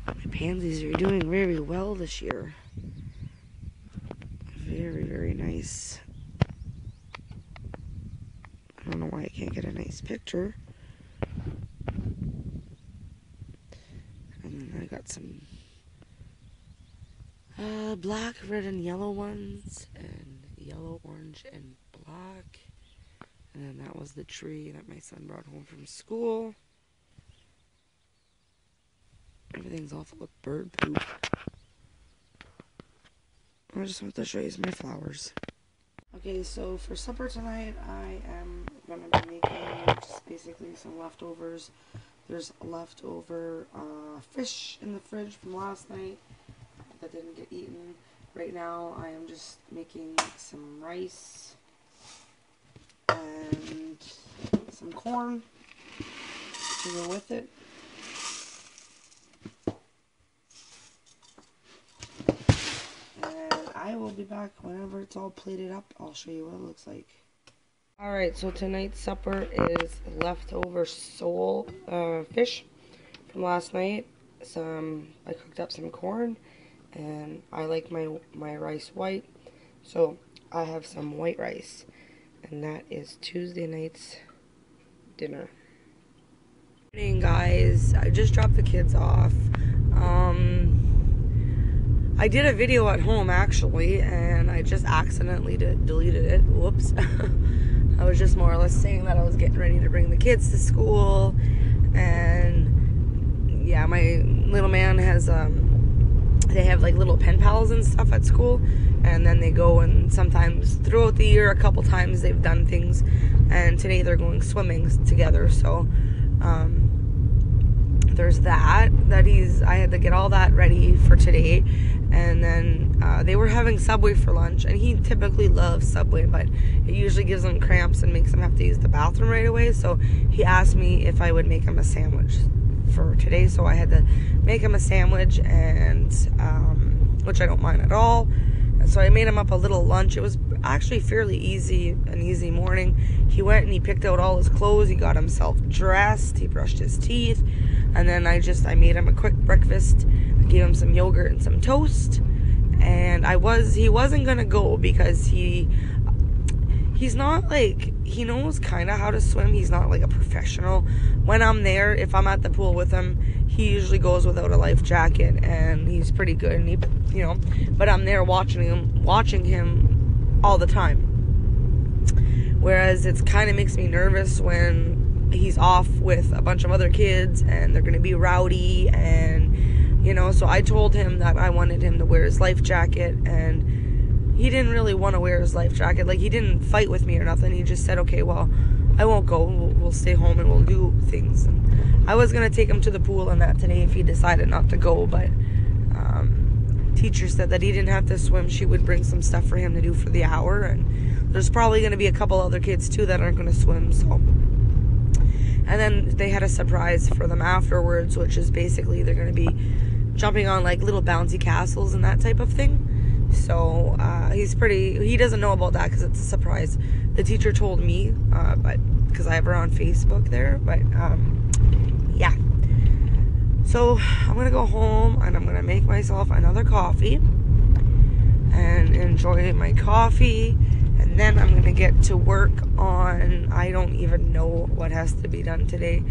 My pansies are doing very well this year. Very, very nice. I don't know why I can't get a nice picture. And then I got some black, red, and yellow ones, and yellow, orange, and black. And then that was the tree that my son brought home from school. Everything's all full of bird poop. I just want to show you my flowers. Okay, so for supper tonight, I am going to be making just basically some leftovers. There's leftover fish in the fridge from last night that didn't get eaten. Right now, I am just making some rice and some corn to go with it. And I will be back whenever it's all plated up. I'll show you what it looks like. Alright, so tonight's supper is leftover sole fish from last night. I cooked up some corn, and I like my rice white, so I have some white rice, and that is Tuesday night's dinner. Good morning, guys. I just dropped the kids off. I did a video at home actually, and I just accidentally deleted it. Whoops. I was just more or less saying that I was getting ready to bring the kids to school, and yeah, my little man has they have like little pen pals and stuff at school, and then they go, and sometimes throughout the year a couple times they've done things, and today they're going swimming together, so there's that I had to get all that ready for today. And then they were having Subway for lunch, and he typically loves Subway, but it usually gives him cramps and makes him have to use the bathroom right away, so he asked me if I would make him a sandwich for today, so I had to make him a sandwich, and which I don't mind at all. And so I made him up a little lunch. It was actually fairly an easy morning. He went and he picked out all his clothes, he got himself dressed, he brushed his teeth, and then I made him a quick breakfast. I gave him some yogurt and some toast, and he wasn't gonna go because he's not like, he knows kind of how to swim. He's not like a professional. When I'm there, if I'm at the pool with him, he usually goes without a life jacket, and he's pretty good, and but I'm there watching him all the time. Whereas it kind of makes me nervous when he's off with a bunch of other kids and they're going to be rowdy, and so I told him that I wanted him to wear his life jacket, and he didn't really want to wear his life jacket. Like, he didn't fight with me or nothing. He just said, okay, well, I won't go. We'll stay home and we'll do things. And I was going to take him to the pool and that today if he decided not to go, but teacher said that he didn't have to swim. She would bring some stuff for him to do for the hour, and there's probably going to be a couple other kids too that aren't going to swim, so. And then they had a surprise for them afterwards, which is basically they're going to be jumping on like little bouncy castles and that type of thing. So he doesn't know about that because it's a surprise. The teacher told me, but because I have her on Facebook there, but yeah. So I'm going to go home and I'm going to make myself another coffee and enjoy my coffee. And then I'm going to get to work on, I don't even know what has to be done today.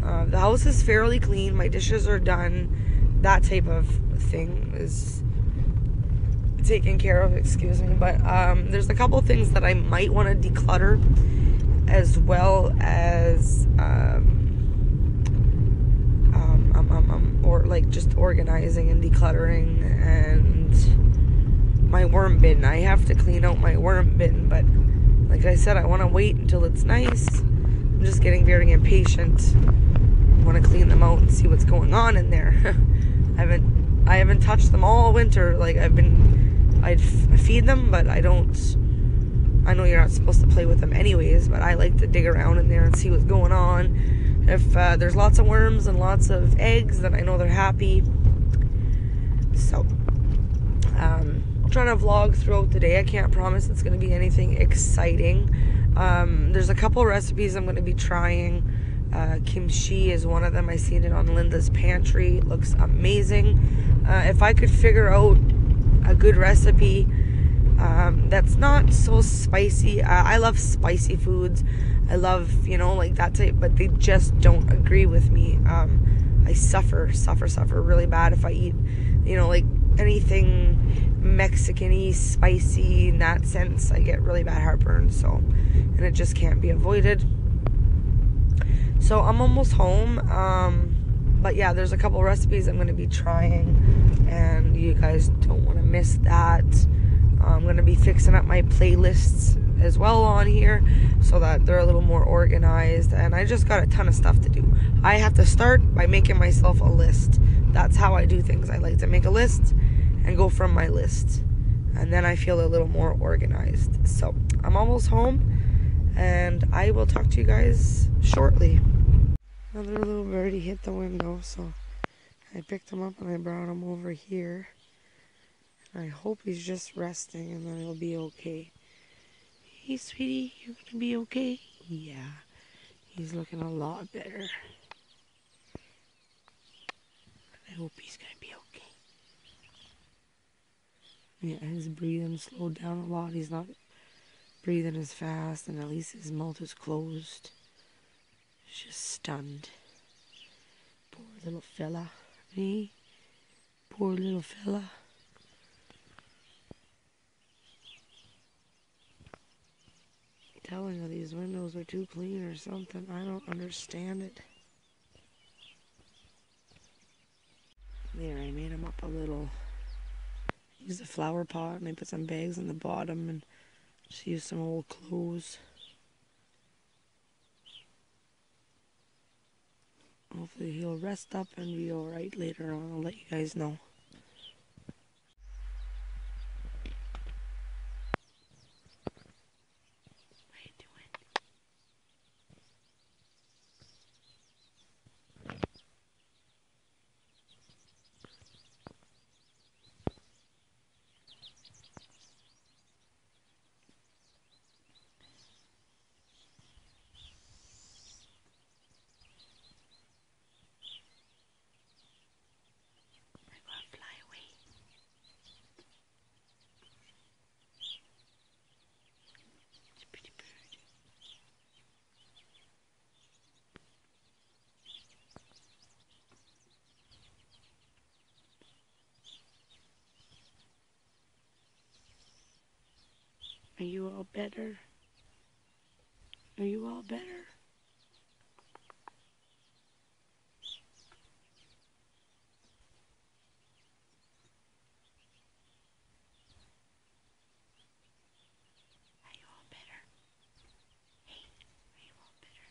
The house is fairly clean. My dishes are done. That type of thing is taken care of, excuse me. But there's a couple things that I might want to declutter, as well as or like just organizing and decluttering, and my worm bin. I have to clean out my worm bin, but like I said, I want to wait until it's nice. I'm just getting very impatient. I want to clean them out and see what's going on in there. I haven't touched them all winter. Like, I'd feed them, but I know you're not supposed to play with them anyways, but I like to dig around in there and see what's going on. If there's lots of worms and lots of eggs, then I know they're happy. So, I'll try to vlog throughout the day. I can't promise it's going to be anything exciting. There's a couple recipes I'm going to be trying Kimchi is one of them. I seen it on Linda's Pantry. It looks amazing. If I could figure out a good recipe that's not so spicy. I love spicy foods. I love, like that type, but they just don't agree with me. I suffer really bad if I eat, like anything Mexican-y, spicy. In that sense, I get really bad heartburn, and it just can't be avoided. So I'm almost home. But yeah, there's a couple recipes I'm going to be trying, and you guys don't want to miss that. I'm going to be fixing up my playlists as well on here so that they're a little more organized, and I just got a ton of stuff to do. I have to start by making myself a list. That's how I do things. I like to make a list and go from my list, and then I feel a little more organized. So I'm almost home, and I will talk to you guys shortly. Another little birdie hit the window, so I picked him up and I brought him over here. I hope he's just resting and then he'll be okay. Hey, sweetie, you're gonna be okay? Yeah, he's looking a lot better. I hope he's gonna be okay. Yeah, his breathing slowed down a lot. He's not breathing as fast, and at least his mouth is closed. He's just stunned. Poor little fella. Me? Poor little fella. Telling you these windows are too clean or something. I don't understand it. There, I made him up a little. Used a flower pot and I put some bags on the bottom and just used some old clothes. Hopefully he'll rest up and be alright later on. I'll let you guys know. Are you all better? Are you all better? Are you all better? Hey, are you all better?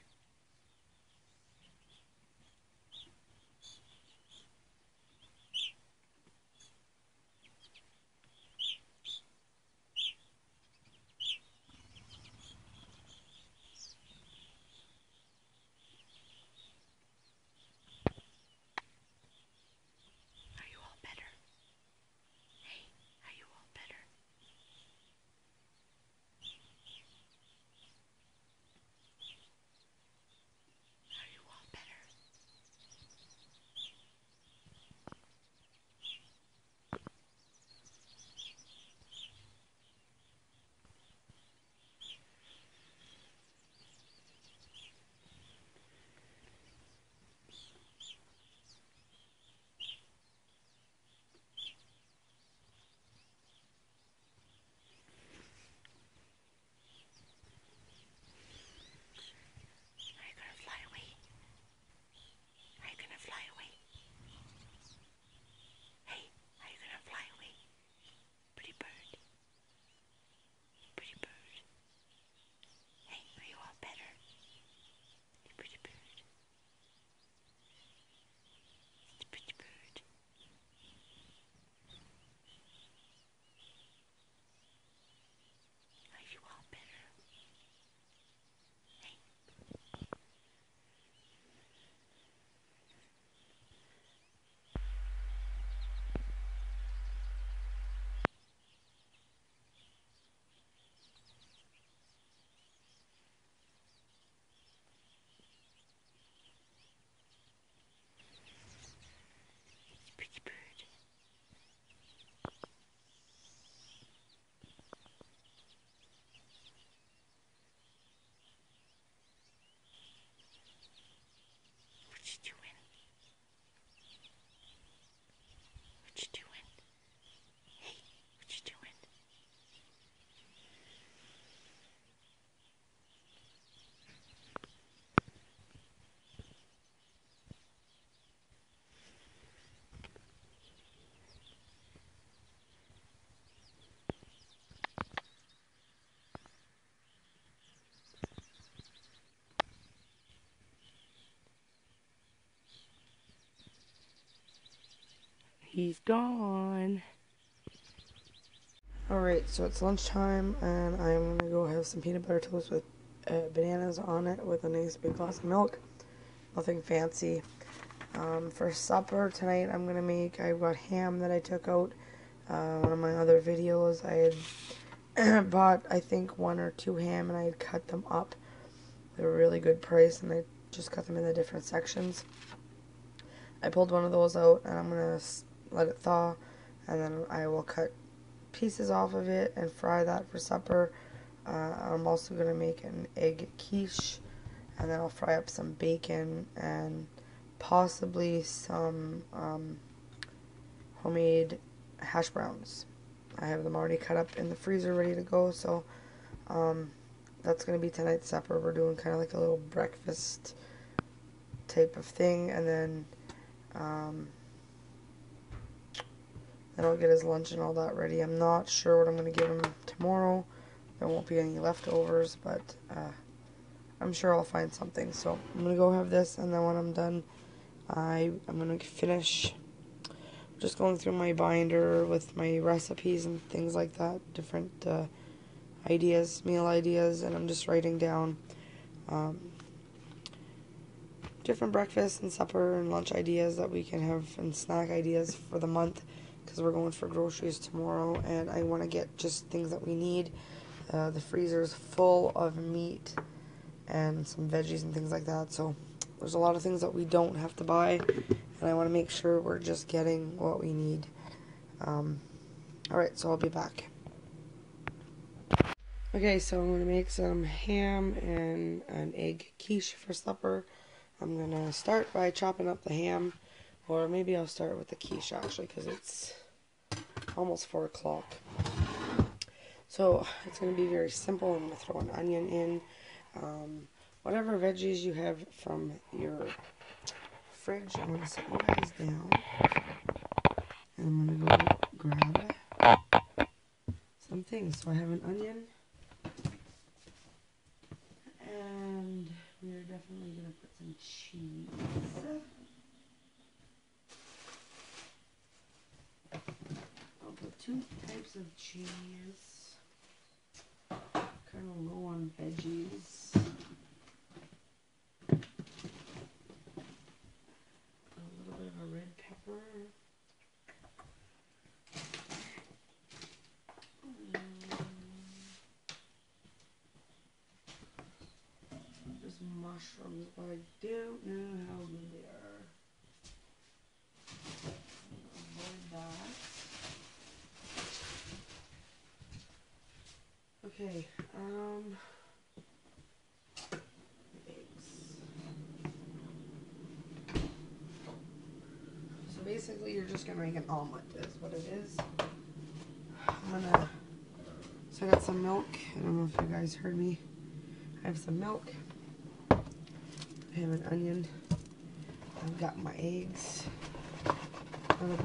He's gone. Alright, so it's lunchtime, and I'm gonna go have some peanut butter toast with bananas on it with a nice big glass of milk. Nothing fancy. For supper tonight, I've got ham that I took out. One of my other videos, I had bought, I think, 1 or 2 ham, and I had cut them up. They were a really good price, and I just cut them in the different sections. I pulled one of those out, and I'm going to let it thaw, and then I will cut pieces off of it and fry that for supper. I'm also going to make an egg quiche, and then I'll fry up some bacon and possibly some homemade hash browns. I have them already cut up in the freezer ready to go, so that's going to be tonight's supper. We're doing kind of like a little breakfast type of thing, and then I'll get his lunch and all that ready. I'm not sure what I'm going to give him tomorrow. There won't be any leftovers, but I'm sure I'll find something. So I'm going to go have this, and then when I'm done, I'm going to finish just going through my binder with my recipes and things like that, different ideas, meal ideas, and I'm just writing down different breakfast and supper and lunch ideas that we can have, and snack ideas for the month, because we're going for groceries tomorrow, and I want to get just things that we need. The freezer's full of meat and some veggies and things like that, so there's a lot of things that we don't have to buy, and I want to make sure we're just getting what we need. Alright, so I'll be back. Okay, so I'm going to make some ham and an egg quiche for supper. I'm going to start by chopping up the ham, or maybe I'll start with the quiche actually, because it's almost 4 o'clock. So it's going to be very simple. I'm going to throw an onion in, whatever veggies you have from your fridge. I'm going to set you guys down, and I'm going to go grab some things. So I have an onion, and we're definitely going to put some cheese. I'll put 2 types of cheese. Kind of low on veggies. A little bit of a red pepper. There's mushrooms, but I don't know how good they are. Avoid that. Okay, eggs. So basically you're just gonna make an omelet, is what it is. So I got some milk. I don't know if you guys heard me. I have some milk. I have an onion. I've got my eggs. And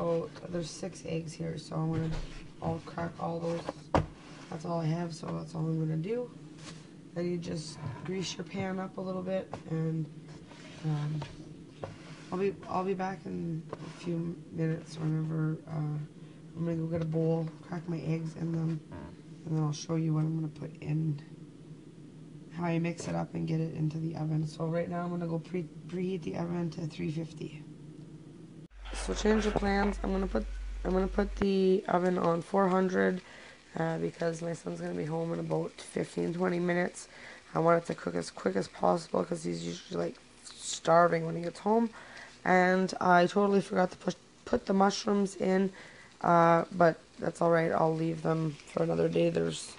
there's 6 eggs here, so I'll crack all those. That's all I have, so that's all I'm gonna do. Then you just grease your pan up a little bit, and I'll be back in a few minutes. Whenever I'm gonna go get a bowl, crack my eggs in them, and then I'll show you what I'm gonna put in, how I mix it up and get it into the oven. So right now I'm gonna go preheat the oven to 350. So change of plans. I'm gonna put the oven on 400 because my son's gonna be home in about 15-20 minutes. I want it to cook as quick as possible because he's usually like starving when he gets home. And I totally forgot to put the mushrooms in, but that's all right. I'll leave them for another day. There's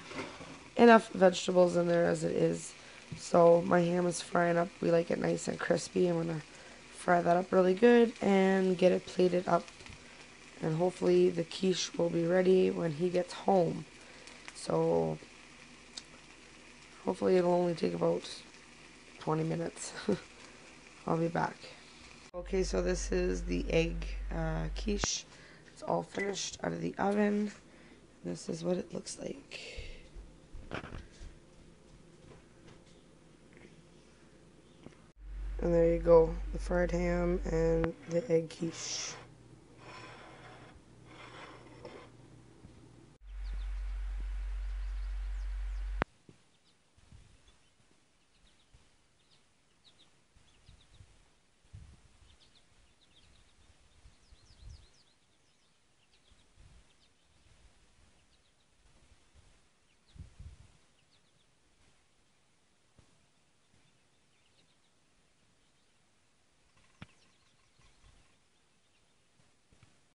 enough vegetables in there as it is. So my ham is frying up. We like it nice and crispy. I'm gonna fry that up really good and get it plated up, and hopefully the quiche will be ready when he gets home. So hopefully it'll only take about 20 minutes. I'll be back. Okay, so this is the egg quiche. It's all finished out of the oven. This is what it looks like. And there you go, the fried ham and the egg quiche.